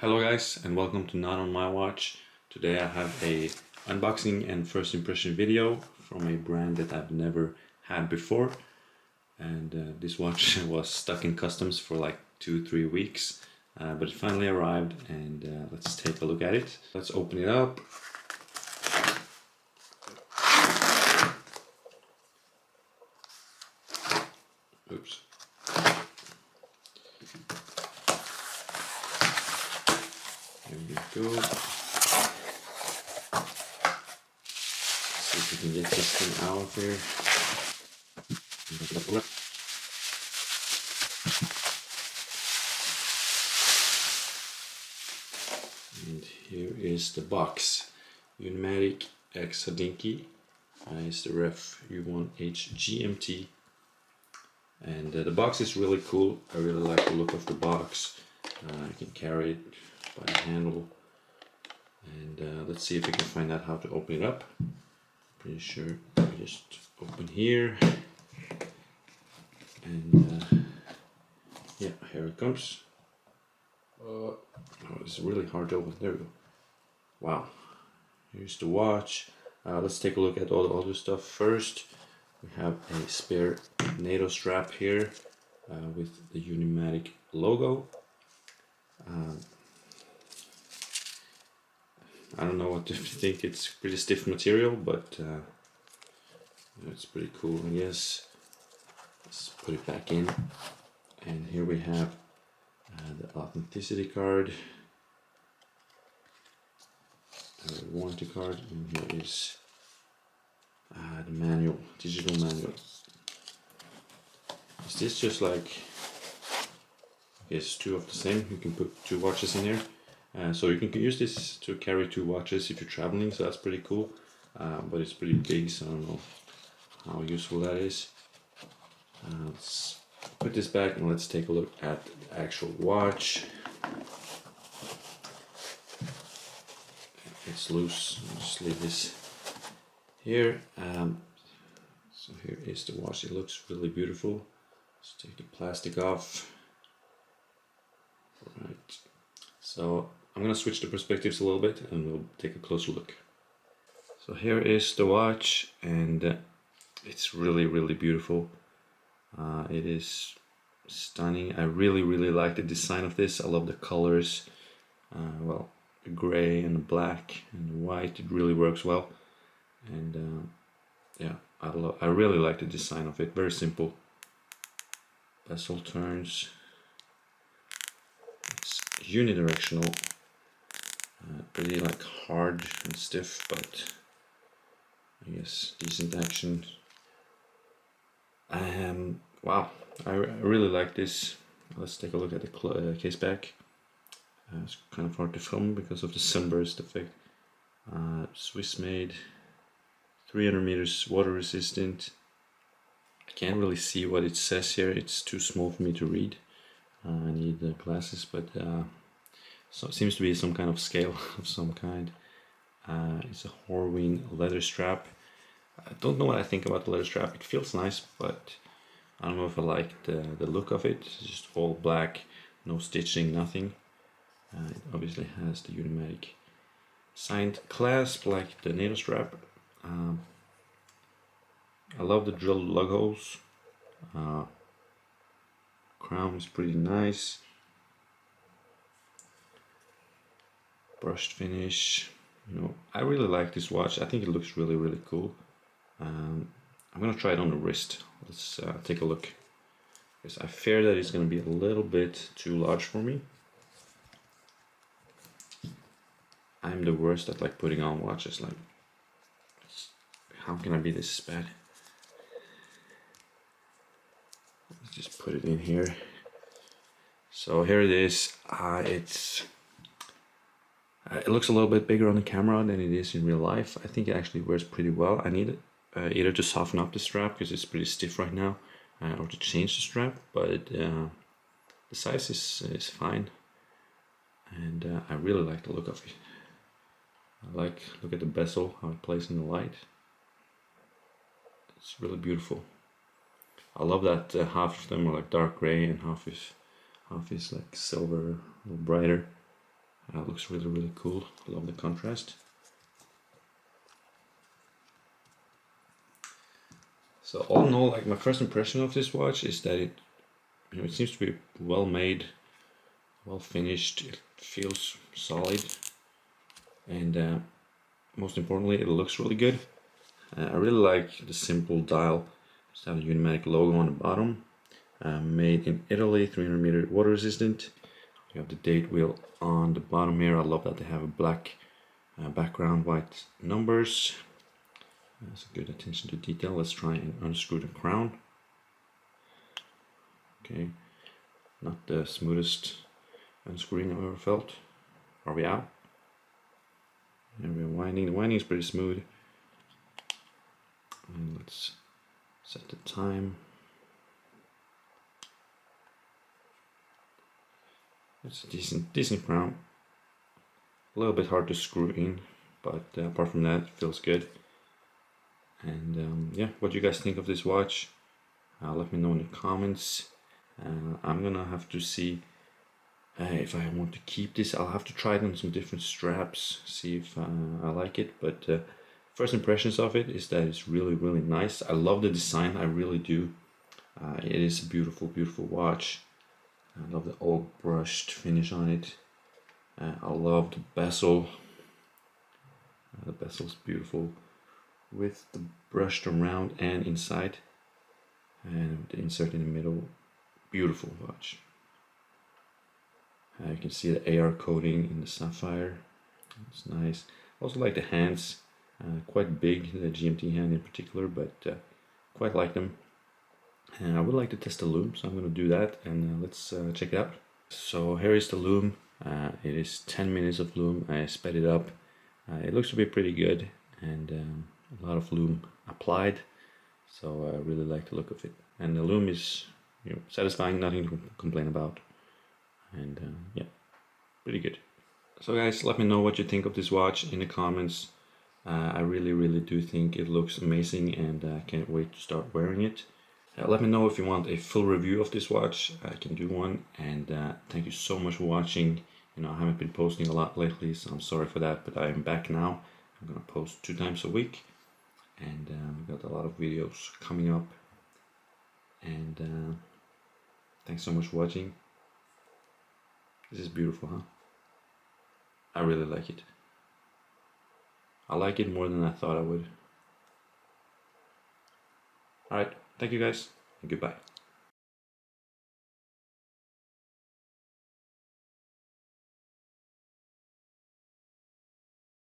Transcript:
Hello guys, and welcome to Not On My Watch. Today I have a unboxing and first impression video from a brand that I've never had before. And this watch was stuck in customs for like 2-3 weeks, but it finally arrived, and let's take a look at it. Let's open it up. Oops. There we go. See if we can get this thing out of here. And here is the box. Unimatic X Hodinkee is the ref U1-HGMT. And the box is really cool. I really like the look of the box. I can carry it by the handle. And let's see if we can find out how to open it up. Pretty sure we just open here. And yeah, here it comes. Oh, it's really hard to open. There we go. Wow. Here's the watch. Let's take a look at all the other stuff first. We have a spare NATO strap here with the Unimatic logo. I don't know what to think. It's pretty stiff material, but it's pretty cool, I guess. Let's put it back in. And here we have the authenticity card, the warranty card, and here is the manual, digital manual. Is this just like, I guess, two of the same? You can put two watches in here, so you can use this to carry two watches if you're traveling, so that's pretty cool. But it's pretty big, so I don't know how useful that is. Let's put this back and let's take a look at the actual watch. It's loose. I'll just leave this here. So here is the watch. It looks really beautiful. Let's take the plastic off. Right. So I'm gonna switch the perspectives a little bit and we'll take a closer look. So here is the watch, and it's really beautiful. It is stunning. I really like the design of this. I love the colors. Well, the gray and the black and the white, it really works well. And yeah, I really like the design of it. Very simple. Bezel turns. It's unidirectional. Pretty like hard and stiff, but I guess decent action. Wow, I really like this. Let's take a look at the case back. It's kind of hard to film because of the sunburst effect. Swiss made, 300 meters water resistant. I can't really see what it says here. It's too small for me to read. I need glasses, but so it seems to be some kind of scale of some kind. It's a Horween leather strap. I don't know what I think about the leather strap. It feels nice, but I don't know if I like the look of it. It's just all black, no stitching, nothing. It obviously has the Unimatic signed clasp like the NATO strap. I love the drilled lug holes. Crown is pretty nice. Brushed finish. You know, I really like this watch. I think it looks really cool. I'm gonna try it on the wrist. Let's take a look. Because I fear that it's gonna be a little bit too large for me. I'm the worst at like putting on watches. Like, how can I be this bad? Let's just put it in here. So here it is. It looks a little bit bigger on the camera than it is in real life. I think it actually wears pretty well. I need it either to soften up the strap because it's pretty stiff right now, or to change the strap. But the size is fine, and I really like the look of it. Look at the bezel, how it plays in the light. It's really beautiful. I love that half of them are like dark gray and half is like silver, a little brighter. Looks really, really cool. Love the contrast. So all in all, like my first impression of this watch is that it, it seems to be well made, well finished. It feels solid, and most importantly, it looks really good. I really like the simple dial. Just have a Unimatic logo on the bottom. Made in Italy, 300-meter water resistant. You have the date wheel on the bottom here. I love that they have a black background, white numbers. That's a good attention to detail. Let's try and unscrew the crown. Okay, not the smoothest unscrewing I've ever felt. Are we out? And we're winding. The winding is pretty smooth. And let's set the time. It's a decent crown. A little bit hard to screw in, but apart from that, it feels good. And yeah, what do you guys think of this watch? Let me know in the comments. I'm gonna have to see if I want to keep this. I'll have to try it on some different straps, see if I like it. But first impressions of it is that it's really, really nice. I love the design, I really do. It is a beautiful, beautiful watch. I love the old brushed finish on it. I love the bezel. The bezel's beautiful with the brushed around and inside, and the insert in the middle. Beautiful watch. You can see the AR coating in the sapphire. It's nice. Also like the hands, quite big, the GMT hand in particular, but quite like them. And I would like to test the Loom, so I'm going to do that, and let's check it out. So here is the Loom. It is 10 minutes of Loom. I sped it up. It looks to be pretty good, and a lot of Loom applied, so I really like the look of it. And the Loom is, satisfying, nothing to complain about. And yeah, pretty good. So guys, let me know what you think of this watch in the comments. I really, really do think it looks amazing, and I can't wait to start wearing it. Let me know if you want a full review of this watch. I can do one, and thank you so much for watching. I haven't been posting a lot lately, so I'm sorry for that, but I am back now. I'm gonna post 2 times a week, and we've got a lot of videos coming up. And thanks so much for watching. This is beautiful, huh? I really like it. I like it more than I thought I would. Alright, thank you guys, and goodbye.